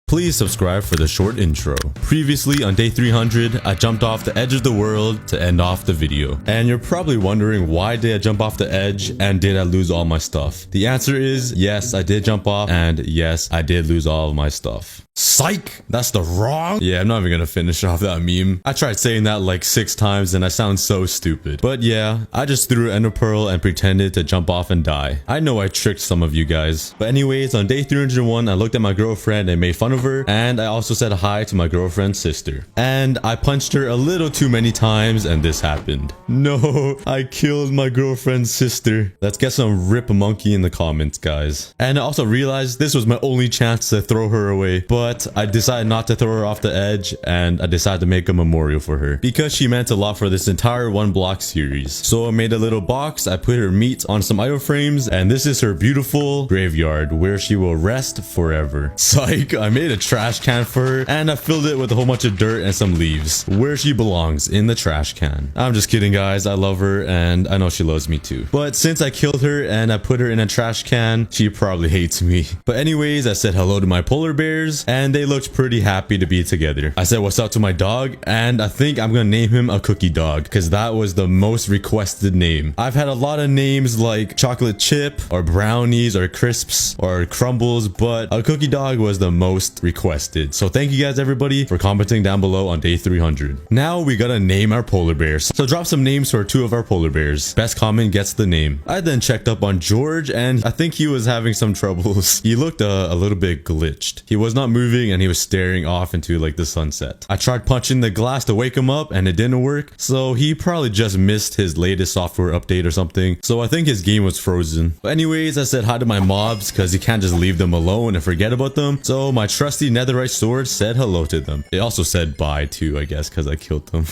Please subscribe for the short intro. Previously on day 300, I jumped off the edge of the world to end off the video. And you're probably wondering, why did I jump off the edge and did I lose all my stuff? The answer is yes, I did jump off, and yes, I did lose all of my stuff. Psych! That's the wrong. Yeah, I'm not even gonna finish off that meme. I tried saying that like 6 times and I sound so stupid. But yeah, I just threw an ender pearl and pretended to jump off and die. I know I tricked some of you guys. But anyways, on day 301, I looked at my girlfriend and made fun of her, and I also said hi to my girlfriend's sister. And I punched her a little too many times and this happened. No, I killed my girlfriend's sister. Let's get some rip monkey in the comments, guys. And I also realized this was my only chance to throw her away, but I decided not to throw her off the edge, and I decided to make a memorial for her because she meant a lot for this entire one block series. So I made a little box, I put her meat on some idol frames, and this is her beautiful graveyard where she will rest forever. Psych, I made a trash can for her and I filled it with a whole bunch of dirt and some leaves, where she belongs, in the trash can. I'm just kidding, guys. I love her and I know she loves me too. But since I killed her and I put her in a trash can, she probably hates me. But anyways, I said hello to my polar bears and they looked pretty happy to be together. I said what's up to my dog, and I think I'm gonna name him a cookie dog because that was the most requested name. I've had a lot of names like chocolate chip or brownies or crisps or crumbles, but a cookie dog was the most requested. So thank you guys everybody for commenting down below on day 300. Now we gotta name our polar bears. So drop some names for 2 of our polar bears. Best comment gets the name. I then checked up on George and I think he was having some troubles. He looked a little bit glitched. He was not moving and he was staring off into like the sunset. I tried punching the glass to wake him up and it didn't work. So he probably just missed his latest software update or something. So I think his game was frozen. But anyways, I said hi to my mobs because you can't just leave them alone and forget about them. So my trusty netherite sword said hello to them. It also said bye too, I guess, because I killed them.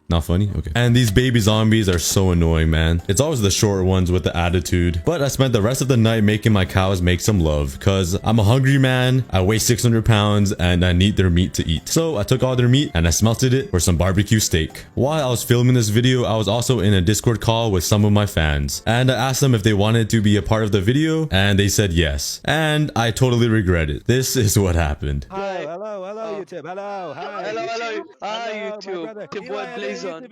Not funny? Okay. And these baby zombies are so annoying, man. It's always the short ones with the attitude. But I spent the rest of the night making my cows make some love because I'm a hungry man, I weigh 600 pounds, and I need their meat to eat. So I took all their meat and I smelted it for some barbecue steak. While I was filming this video, I was also in a Discord call with some of my fans. And I asked them if they wanted to be a part of the video, and they said yes. And I totally regret it. This is what happened. Hi. Hello, YouTube. Hello. Hi. Hello. Hi, Hello, my YouTube. brother. It's your boy Blaze on.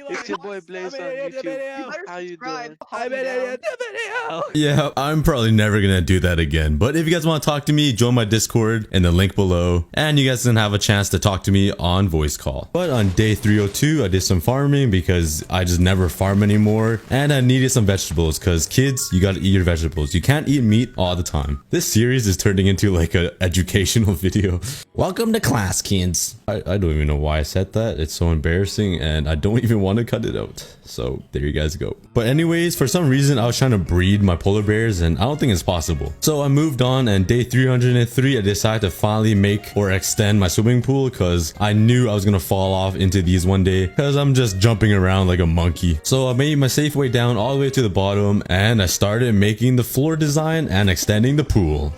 It's your boy Blaze on YouTube. How you doing? I'm in the video. Yeah, I'm probably never gonna do that again. But if you guys want to talk to me, join my Discord in the link below. And you guys can have a chance to talk to me on voice call. But on day 302, I did some farming because I just never farm anymore. And I needed some vegetables because kids, you gotta eat your vegetables. You can't eat meat all the time. This series is turning into like an educational video. Welcome to class, kids. I don't even know why I said that. It's so embarrassing and I don't even want to cut it out. So there you guys go. But anyways, for some reason I was trying to breed my polar bears and I don't think it's possible. So I moved on, and day 303 I decided to finally make or extend my swimming pool because I knew I was gonna fall off into these one day because I'm just jumping around like a monkey. So I made my safe way down all the way to the bottom and I started making the floor design and extending the pool.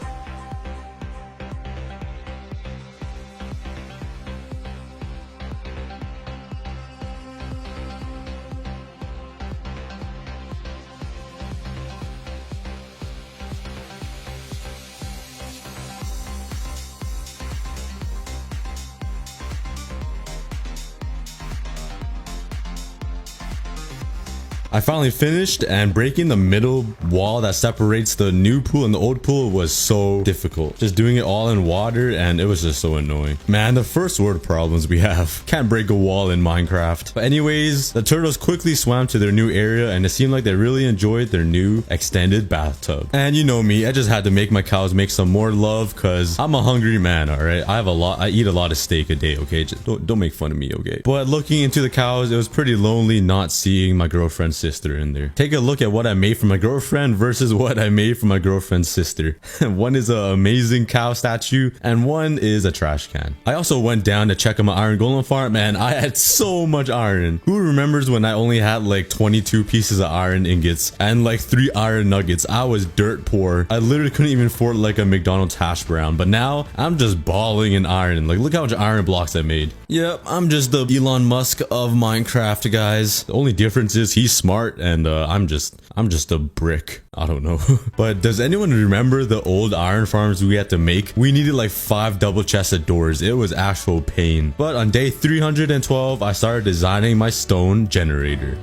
I finally finished, and breaking the middle wall that separates the new pool and the old pool was so difficult. Just doing it all in water, and it was just so annoying. Man, the first world problems we have. Can't break a wall in Minecraft. But anyways, the turtles quickly swam to their new area and it seemed like they really enjoyed their new extended bathtub. And you know me, I just had to make my cows make some more love because I'm a hungry man, alright? I eat a lot of steak a day, okay? Just don't make fun of me, okay? But looking into the cows, it was pretty lonely not seeing my girlfriend's sister in there. Take a look at what I made for my girlfriend versus what I made for my girlfriend's sister. One is an amazing cow statue and one is a trash can. I also went down to check on my iron golem farm and I had so much iron. Who remembers when I only had like 22 pieces of iron ingots and like 3 iron nuggets? I was dirt poor. I literally couldn't even afford like a McDonald's hash brown, but now I'm just balling in iron. Like, look how much iron blocks I made. Yep, I'm just the Elon Musk of Minecraft, guys. The only difference is he's smart smart, and I'm just a brick. I don't know. But does anyone remember the old iron farms we had to make? We needed like 5 double-chested doors. It was actual pain. But on day 312, I started designing my stone generator.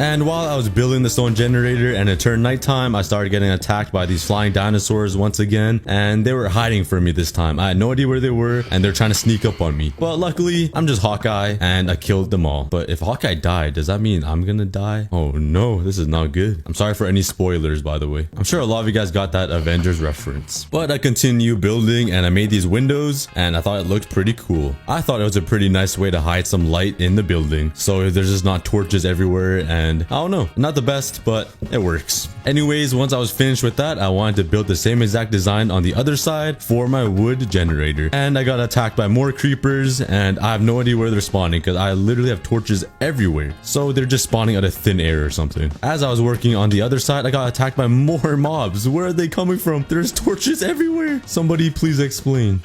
And while I was building the stone generator and it turned nighttime, I started getting attacked by these flying dinosaurs once again, and they were hiding from me this time. I had no idea where they were, and they're trying to sneak up on me. But luckily, I'm just Hawkeye, and I killed them all. But if Hawkeye died, does that mean I'm gonna die? Oh no, this is not good. I'm sorry for any spoilers, by the way. I'm sure a lot of you guys got that Avengers reference. But I continue building, and I made these windows, and I thought it looked pretty cool. I thought it was a pretty nice way to hide some light in the building, so there's just not torches everywhere, and I don't know, not the best, but it works. Anyways, once I was finished with that, I wanted to build the same exact design on the other side for my wood generator. And I got attacked by more creepers, and I have no idea where they're spawning because I literally have torches everywhere. So they're just spawning out of thin air or something. As I was working on the other side, I got attacked by more mobs. Where are they coming from? There's torches everywhere. Somebody please explain.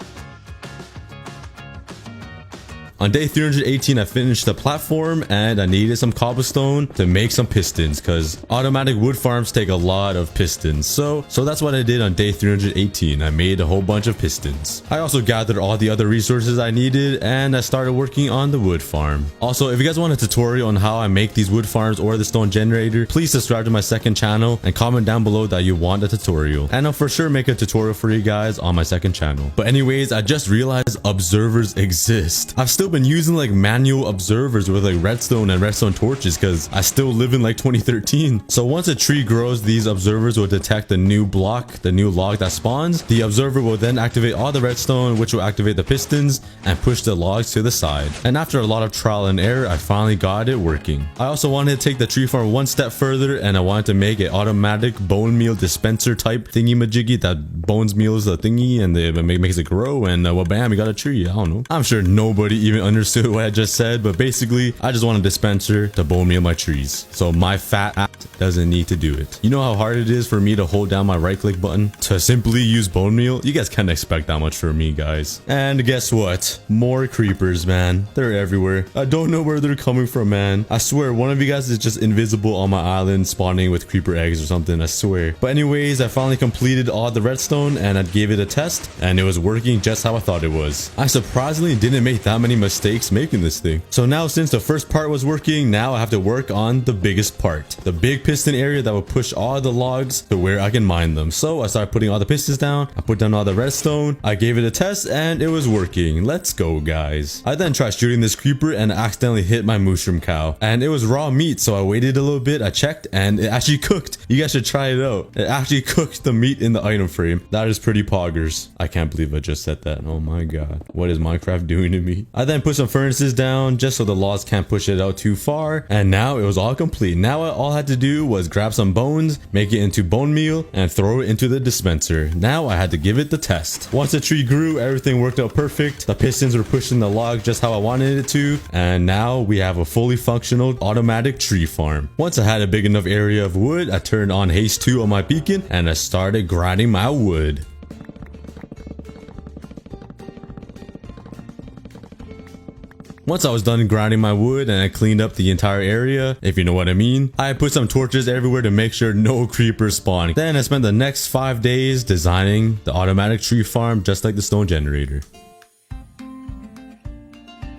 On day 318, I finished the platform and I needed some cobblestone to make some pistons because automatic wood farms take a lot of pistons. So that's what I did on day 318. I made a whole bunch of pistons. I also gathered all the other resources I needed and I started working on the wood farm. Also, if you guys want a tutorial on how I make these wood farms or the stone generator, please subscribe to my second channel and comment down below that you want a tutorial. And I'll for sure make a tutorial for you guys on my second channel. But anyways, I just realized observers exist. I've still been using like manual observers with like redstone and redstone torches because I still live in like 2013. So once a tree grows, these observers will detect the new block, the new log that spawns. The observer will then activate all the redstone, which will activate the pistons and push the logs to the side. And after a lot of trial and error, I finally got it working. I also wanted to take the tree farm one step further, and I wanted to make an automatic bone meal dispenser type thingy majiggy that bones meals the thingy and it makes it grow, and well, bam, you got a tree. I don't know. I'm sure nobody even understood what I just said, but basically I just want a dispenser to bone meal my trees so my fat ass doesn't need to do it. You know how hard it is for me to hold down my right click button to simply use bone meal? You guys can't expect that much from me, guys. And guess what? More creepers, man. They're everywhere. I don't know where they're coming from, man. I swear one of you guys is just invisible on my island spawning with creeper eggs or something, I swear. But anyways, I finally completed all the redstone and I gave it a test and it was working just how I thought it was. I surprisingly didn't make that many mistakes making this thing. So now since the first part was working, now I have to work on the biggest part, the big piston area that will push all the logs to where I can mine them. So I started putting all the pistons down, I put down all the redstone, I gave it a test and it was working. Let's go, guys. I then tried shooting this creeper and accidentally hit my mushroom cow, and it was raw meat, so I waited a little bit, I checked, and it actually cooked. You guys should try it out. It actually cooked the meat in the item frame. That is pretty poggers. I can't believe I just said that. Oh my god, what is Minecraft doing to me? I then put some furnaces down just so the logs can't push it out too far, and now it was all complete. Now all I had to do was grab some bones, make it into bone meal, and throw it into the dispenser. Now I had to give it the test. Once the tree grew, everything worked out perfect. The pistons were pushing the log just how I wanted it to, and now we have a fully functional automatic tree farm. Once I had a big enough area of wood, I turned on haste 2 on my beacon and I started grinding my wood. Once I was done grinding my wood and I cleaned up the entire area, if you know what I mean, I put some torches everywhere to make sure no creepers spawn. Then I spent the next 5 days designing the automatic tree farm just like the stone generator.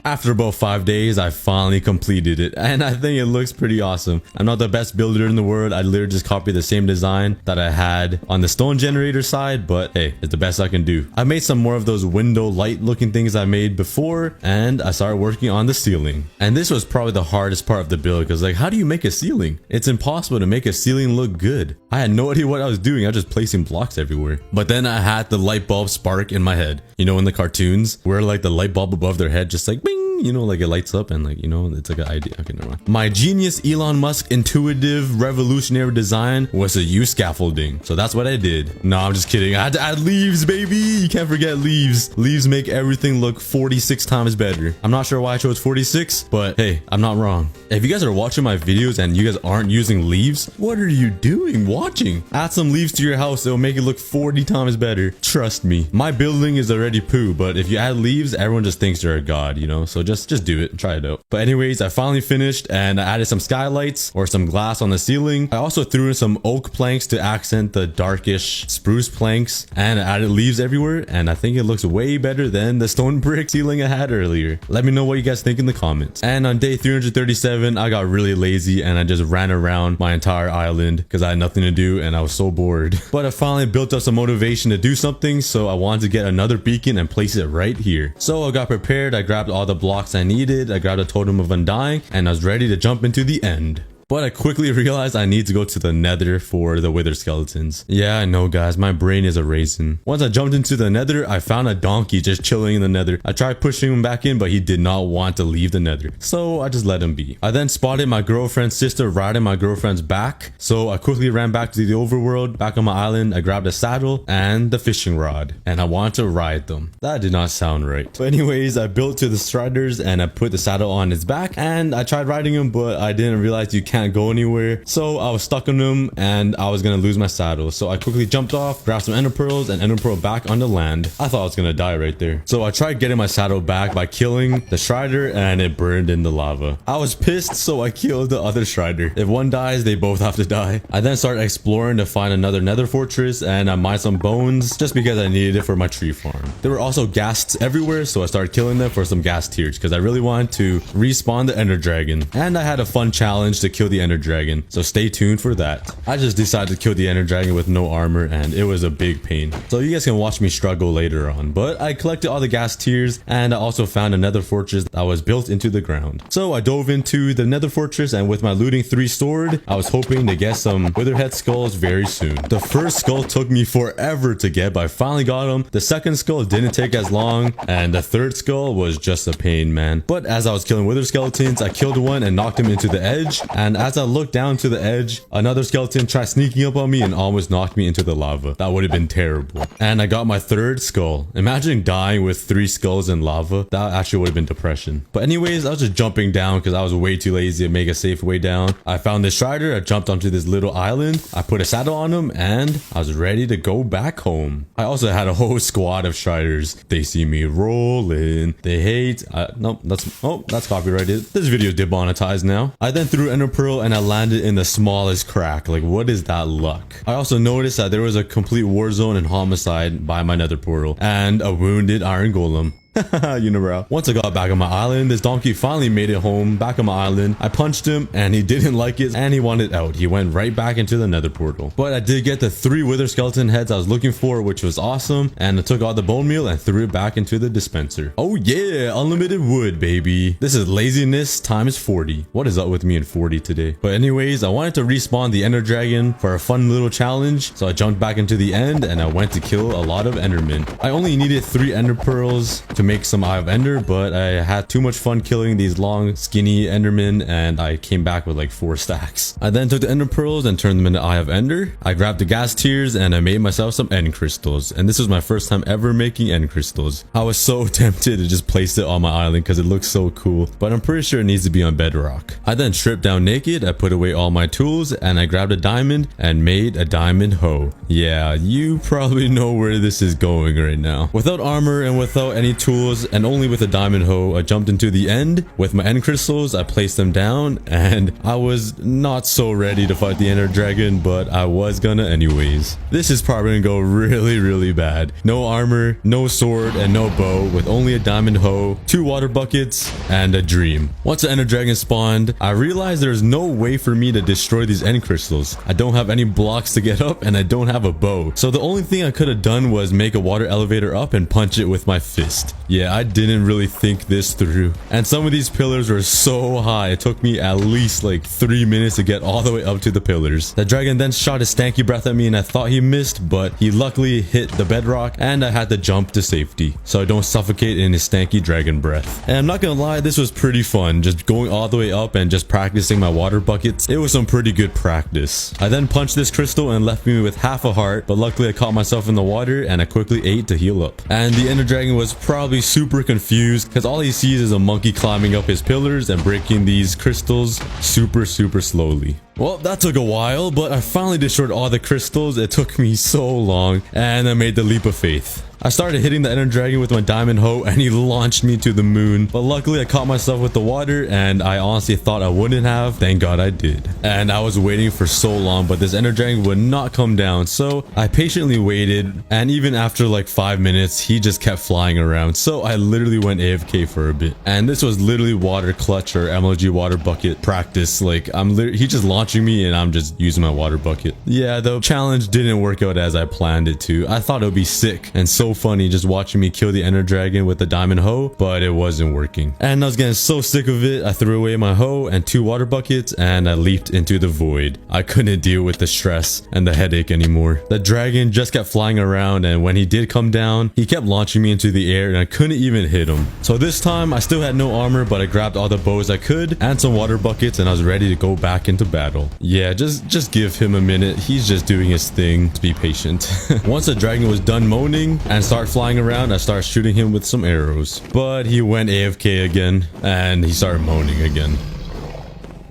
After about 5 days, I finally completed it, and I think it looks pretty awesome. I'm not the best builder in the world. I literally just copied the same design that I had on the stone generator side, but hey, it's the best I can do. I made some more of those window light looking things I made before, and I started working on the ceiling. And this was probably the hardest part of the build, because like, how do you make a ceiling? It's impossible to make a ceiling look good. I had no idea what I was doing. I was just placing blocks everywhere. But then I had the light bulb spark in my head. You know, in the cartoons, where like the light bulb above their head just like bing, you know, like it lights up and like, you know, it's like an idea. Okay, never mind. My genius Elon Musk intuitive revolutionary design was to use scaffolding. So that's what I did. No, I'm just kidding. I had to add leaves, baby. You can't forget leaves. Leaves make everything look 46 times better. I'm not sure why I chose 46, but hey, I'm not wrong. If you guys are watching my videos and you guys aren't using leaves, what are you doing watching? Add some leaves to your house. It'll make it look 40 times better. Trust me. My building is already poo, but if you add leaves, everyone just thinks you're a god, you know? So just do it, try it out. But anyways, I finally finished and I added some skylights or some glass on the ceiling. I also threw in some oak planks to accent the darkish spruce planks, and I added leaves everywhere, and I think it looks way better than the stone brick ceiling I had earlier. Let me know what you guys think in the comments. And on day 337, I got really lazy and I just ran around my entire island because I had nothing to do and I was so bored. But I finally built up some motivation to do something, so I wanted to get another beacon and place it right here. So I got prepared, I grabbed all the blocks I needed, I grabbed a totem of undying, and I was ready to jump into the end. But I quickly realized I need to go to the nether for the wither skeletons. Yeah, I know guys, my brain is a raisin. Once I jumped into the nether, I found a donkey just chilling in the nether. I tried pushing him back in, but he did not want to leave the nether. So I just let him be. I then spotted my girlfriend's sister riding my girlfriend's back. So I quickly ran back to the overworld, back on my island. I grabbed a saddle and the fishing rod, and I wanted to ride them. That did not sound right. But anyways, I built to the striders and I put the saddle on its back, and I tried riding him, but I didn't realize you can't go anywhere. So I was stuck on him and I was gonna lose my saddle. So I quickly jumped off, grabbed some ender pearls and ender pearl back on the land. I thought I was gonna die right there. So I tried getting my saddle back by killing the strider, and it burned in the lava. I was pissed, so I killed the other strider. If one dies, they both have to die. I then started exploring to find another nether fortress, and I mined some bones just because I needed it for my tree farm. There were also ghasts everywhere, so I started killing them for some ghast tears because I really wanted to respawn the ender dragon. And I had a fun challenge to kill the ender dragon, so stay tuned for that. I just decided to kill the ender dragon with no armor, and it was a big pain. So you guys can watch me struggle later on. But I collected all the ghast tears, and I also found another fortress that was built into the ground. So I dove into the nether fortress, and with my looting 3 sword, I was hoping to get some witherhead skulls very soon. The first skull took me forever to get, but I finally got them. The second skull didn't take as long, and the third skull was just a pain, man. But as I was killing wither skeletons, I killed one and knocked him into the edge, and as I looked down to the edge, another skeleton tried sneaking up on me and almost knocked me into the lava. That would have been terrible. And I got my third skull. Imagine dying with 3 skulls in lava. That actually would have been depression. But anyways, I was just jumping down because I was way too lazy to make a safe way down. I found this strider, I jumped onto this little island, I put a saddle on him, and I was ready to go back home. I also had a whole squad of striders. They see me rolling. They hate. Nope, that's copyrighted. This video is demonetized now. I then threw ender pearl and I landed in the smallest crack. Like, what is that luck? I also noticed that there was a complete war zone and homicide by my nether portal and a wounded iron golem. Unibrow. Once I got back on my island, this donkey finally made it home back on my island. I punched him and he didn't like it and he wanted out. He went right back into the nether portal. But I did get the 3 wither skeleton heads I was looking for, which was awesome. And I took all the bone meal and threw it back into the dispenser. Oh yeah, unlimited wood, baby. This is laziness times 40. What is up with me in 40 today? But anyways, I wanted to respawn the ender dragon for a fun little challenge. So I jumped back into the end and I went to kill a lot of endermen. I only needed 3 ender pearls to make some Eye of Ender, but I had too much fun killing these long skinny endermen and I came back with like 4 stacks. I then took the ender pearls and turned them into Eye of Ender. I grabbed the ghast tears and I made myself some end crystals, and this was my first time ever making end crystals. I was so tempted to just place it on my island because it looks so cool, but I'm pretty sure it needs to be on bedrock. I then stripped down naked, I put away all my tools, and I grabbed a diamond and made a diamond hoe. Yeah, you probably know where this is going right now. Without armor and without any tools and only with a diamond hoe, I jumped into the end. With my end crystals, I placed them down, and I was not so ready to fight the ender dragon, but I was gonna anyways. This is probably gonna go really bad. No armor, no sword, and no bow, with only a diamond hoe, 2 water buckets, and a dream. Once the ender dragon spawned, I realized there's no way for me to destroy these end crystals. I don't have any blocks to get up, and I don't have a bow. So the only thing I could have done was make a water elevator up and punch it with my fist. Yeah, I didn't really think this through. And some of these pillars were so high, it took me at least like 3 minutes to get all the way up to the pillars. The dragon then shot his stanky breath at me and I thought he missed, but he luckily hit the bedrock and I had to jump to safety so I don't suffocate in his stanky dragon breath. And I'm not gonna lie, this was pretty fun, just going all the way up and just practicing my water buckets. It was some pretty good practice. I then punched this crystal and left me with half a heart, but luckily I caught myself in the water and I quickly ate to heal up. And the ender dragon was probably super confused because all he sees is a monkey climbing up his pillars and breaking these crystals super slowly. Well, that took a while, but I finally destroyed all the crystals. It took me so long, and I made the leap of faith. I started hitting the Ender Dragon with my diamond hoe and he launched me to the moon. But luckily I caught myself with the water and I honestly thought I wouldn't have. Thank God I did. And I was waiting for so long, but this Ender Dragon would not come down. So I patiently waited, and even after like 5 minutes, he just kept flying around. So I literally went AFK for a bit. And this was literally water clutch or MLG water bucket practice. Like he's just launching me and I'm just using my water bucket. Yeah, the challenge didn't work out as I planned it to. I thought it would be sick and so funny just watching me kill the Ender Dragon with the diamond hoe, but it wasn't working. And I was getting so sick of it, I threw away my hoe and 2 water buckets and I leaped into the void. I couldn't deal with the stress and the headache anymore. The dragon just kept flying around, and when he did come down, he kept launching me into the air and I couldn't even hit him. So this time I still had no armor, but I grabbed all the bows I could and some water buckets and I was ready to go back into battle. Yeah, just give him a minute. He's just doing his thing. Be patient. Once the dragon was done moaning and started flying around, I started shooting him with some arrows. But he went AFK again and he started moaning again.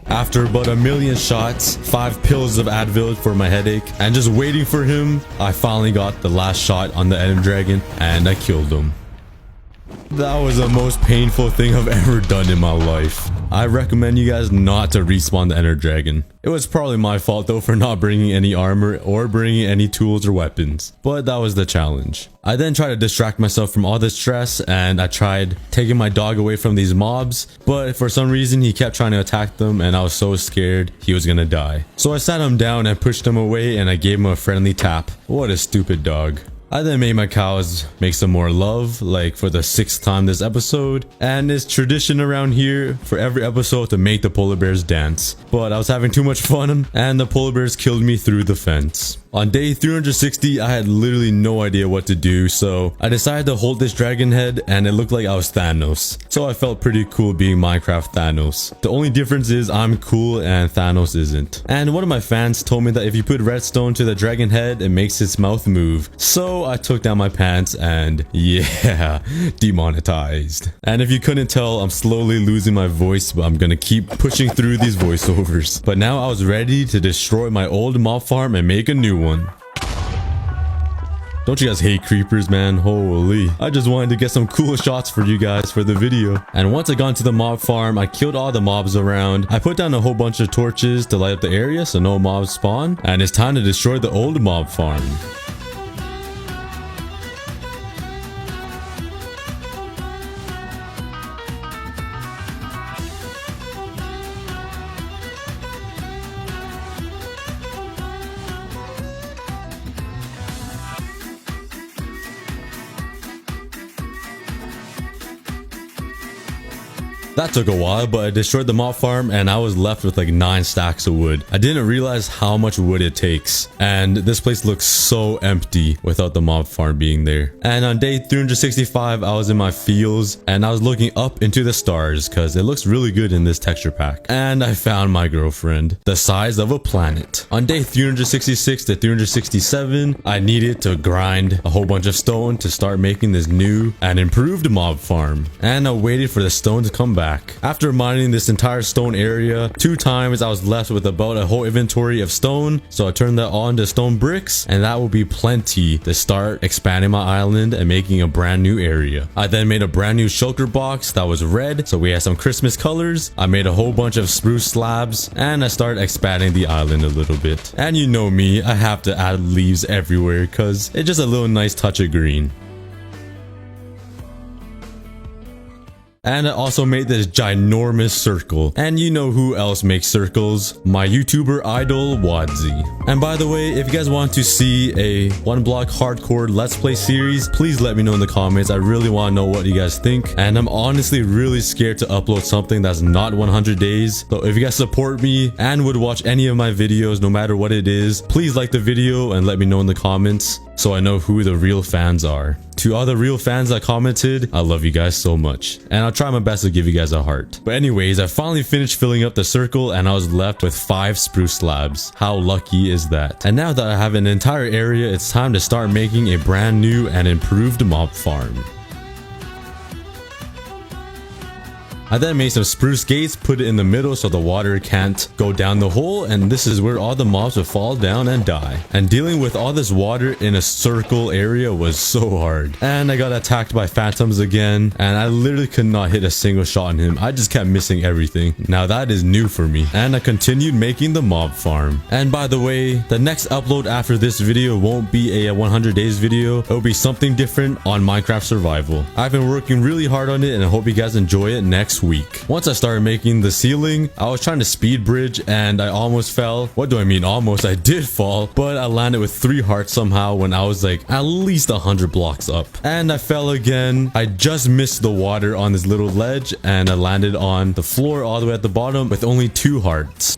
After about 1,000,000 shots, 5 pills of Advil for my headache, and just waiting for him, I finally got the last shot on the Ender Dragon and I killed him. That was the most painful thing I've ever done in my life. I recommend you guys not to respawn the Ender Dragon. It was probably my fault though for not bringing any armor or bringing any tools or weapons, but that was the challenge. I then tried to distract myself from all the stress and I tried taking my dog away from these mobs, but for some reason he kept trying to attack them and I was so scared he was gonna die. So I sat him down and pushed him away and I gave him a friendly tap. What a stupid dog. I then made my cows make some more love, like for the 6th time this episode, and it's tradition around here for every episode to make the polar bears dance. But I was having too much fun and the polar bears killed me through the fence. On day 360, I had literally no idea what to do, so I decided to hold this dragon head and it looked like I was Thanos. So I felt pretty cool being Minecraft Thanos. The only difference is I'm cool and Thanos isn't. And one of my fans told me that if you put redstone to the dragon head, it makes its mouth move. So I took down my pants and yeah, demonetized. And if you couldn't tell, I'm slowly losing my voice, but I'm gonna keep pushing through these voiceovers. But now I was ready to destroy my old mob farm and make a new one. Don't you guys hate creepers, man? Holy. I just wanted to get some cool shots for you guys for the video. And once I got into the mob farm, I killed all the mobs around. I put down a whole bunch of torches to light up the area so no mobs spawn. And it's time to destroy the old mob farm. That took a while, but I destroyed the mob farm and I was left with like 9 stacks of wood. I didn't realize how much wood it takes, and this place looks so empty without the mob farm being there. And on day 365, I was in my fields and I was looking up into the stars because it looks really good in this texture pack. And I found my girlfriend, the size of a planet. On day 366 to 367, I needed to grind a whole bunch of stone to start making this new and improved mob farm. And I waited for the stone to come back. After mining this entire stone area 2 times, I was left with about a whole inventory of stone, so I turned that all into stone bricks, and that will be plenty to start expanding my island and making a brand new area. I then made a brand new shulker box that was red, so we had some Christmas colors. I made a whole bunch of spruce slabs, and I started expanding the island a little bit. And you know me, I have to add leaves everywhere because it's just a little nice touch of green. And I also made this ginormous circle. And you know who else makes circles? My YouTuber idol, Wadzi. And by the way, if you guys want to see a 1-block hardcore let's play series, please let me know in the comments. I really want to know what you guys think. And I'm honestly really scared to upload something that's not 100 days. So if you guys support me and would watch any of my videos, no matter what it is, please like the video and let me know in the comments so I know who the real fans are. To all the real fans that commented, I love you guys so much. And I'll try my best to give you guys a heart. But anyways, I finally finished filling up the circle and I was left with 5 spruce slabs. How lucky is that? And now that I have an entire area, it's time to start making a brand new and improved mob farm. I then made some spruce gates, put it in the middle so the water can't go down the hole, and this is where all the mobs would fall down and die. And dealing with all this water in a circle area was so hard. And I got attacked by phantoms again, and I literally could not hit a single shot on him. I just kept missing everything. Now that is new for me. And I continued making the mob farm. And by the way, the next upload after this video won't be a 100 days video. It'll be something different on Minecraft Survival. I've been working really hard on it, and I hope you guys enjoy it next week. Once I started making the ceiling, I was trying to speed bridge and I almost fell. What do I mean almost? I did fall, but I landed with 3 hearts somehow when I was like at least 100 blocks up. And I fell again. I just missed the water on this little ledge and I landed on the floor all the way at the bottom with only 2 hearts.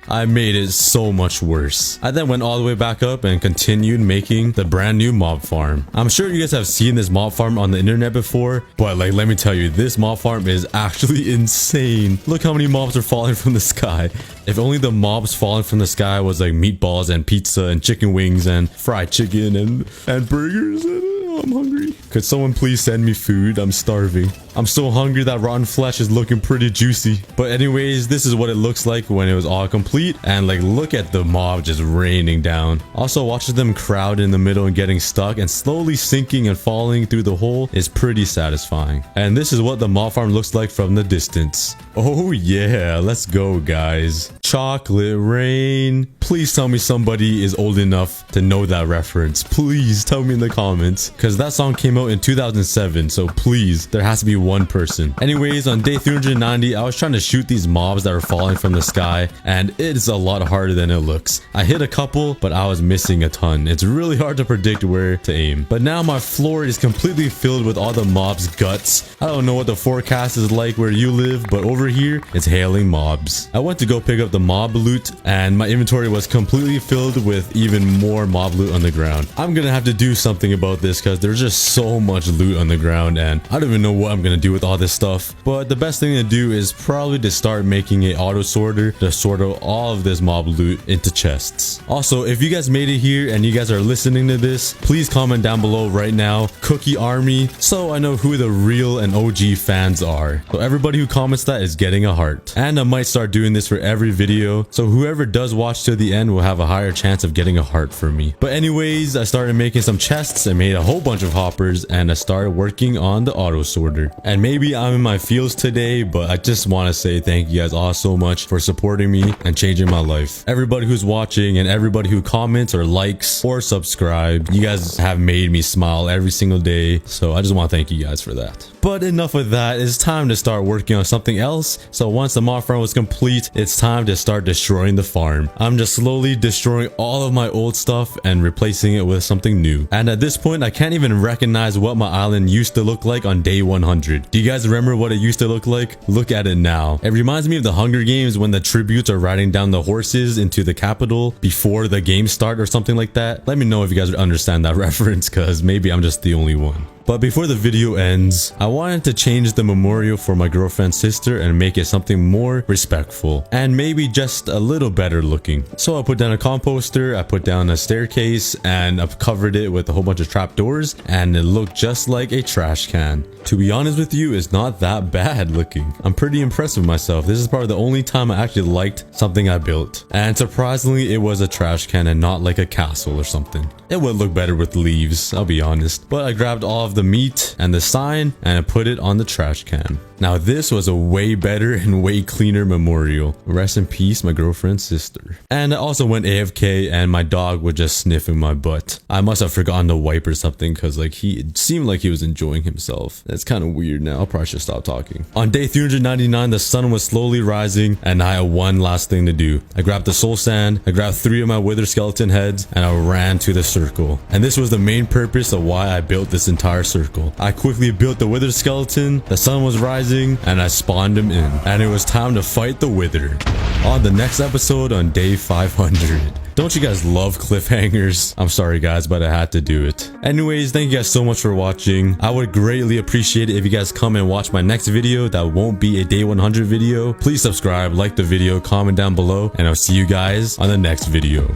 I made it so much worse. I then went all the way back up and continued making the brand new mob farm. I'm sure you guys have seen this mob farm on the internet before, but like, let me tell you, this mob farm is actually insane. Look how many mobs are falling from the sky. If only the mobs falling from the sky was like meatballs and pizza and chicken wings and fried chicken and burgers. I'm hungry. Could someone please send me food? I'm starving. I'm so hungry that rotten flesh is looking pretty juicy. But anyways, this is what it looks like when it was all complete. And like, look at the mob just raining down. Also, watching them crowd in the middle and getting stuck and slowly sinking and falling through the hole is pretty satisfying. And this is what the mob farm looks like from the distance. Oh yeah, let's go guys. Chocolate rain. Please tell me somebody is old enough to know that reference. Please tell me in the comments, because that song came out in 2007, so please, there has to be one person. Anyways, on day 390, I was trying to shoot these mobs that were falling from the sky, and it's a lot harder than it looks. I hit a couple, but I was missing a ton. It's really hard to predict where to aim. But now my floor is completely filled with all the mobs' guts. I don't know what the forecast is like where you live, but over here, it's hailing mobs. I went to go pick up the mob loot, and my inventory was completely filled with even more mob loot on the ground. I'm gonna have to do something about this because there's just so much loot on the ground, and I don't even know what I'm gonna do with all this stuff. But the best thing to do is probably to start making a auto sorter to sort out all of this mob loot into chests. Also, if you guys made it here and you guys are listening to this, please comment down below right now, Cookie Army, so I know who the real and OG fans are. So everybody who comments that is getting a heart. And I might start doing this for every video, so whoever does watch to the end will have a higher chance of getting a heart for me. But anyways, I started making some chests and made a whole bunch of hoppers, and I started working on the auto sorter. And maybe I'm in my feels today, but I just want to say thank you guys all so much for supporting me and changing my life. Everybody who's watching and everybody who comments or likes or subscribe, you guys have made me smile every single day, so I just want to thank you guys for that. But enough of that, it's time to start working on something else. So once the mob farm was complete, it's time to start destroying the farm. I'm just slowly destroying all of my old stuff and replacing it with something new. And at this point, I can't even recognize what my island used to look like on day 100. Do you guys remember what it used to look like? Look at it now. It reminds me of the Hunger Games when the tributes are riding down the horses into the capital before the game start or something like that. Let me know if you guys understand that reference, because maybe I'm just the only one. But before the video ends, I wanted to change the memorial for my girlfriend's sister and make it something more respectful and maybe just a little better looking. So I put down a composter, I put down a staircase, and I've covered it with a whole bunch of trapdoors, and it looked just like a trash can. To be honest with you, it's not that bad looking. I'm pretty impressed with myself. This is probably the only time I actually liked something I built. And surprisingly, it was a trash can and not like a castle or something. It would look better with leaves, I'll be honest. But I grabbed all of the meat and the sign and I put it on the trash can. Now this was a way better and way cleaner memorial. Rest in peace, my girlfriend's sister. And I also went AFK and my dog was just sniffing my butt. I must have forgotten to wipe or something, because like it seemed like he was enjoying himself. That's kind of weird now. I'll probably should stop talking. On day 399, the sun was slowly rising and I had one last thing to do. I grabbed the soul sand, I grabbed 3 of my wither skeleton heads, and I ran to the circle. And this was the main purpose of why I built this entire circle. I quickly built the wither skeleton, the sun was rising, and I spawned him in. And it was time to fight the wither. On the next episode on day 500. Don't you guys love cliffhangers? I'm sorry guys, but I had to do it. Anyways, thank you guys so much for watching. I would greatly appreciate it if you guys come and watch my next video that won't be a day 100 video. Please subscribe, like the video, comment down below, and I'll see you guys on the next video.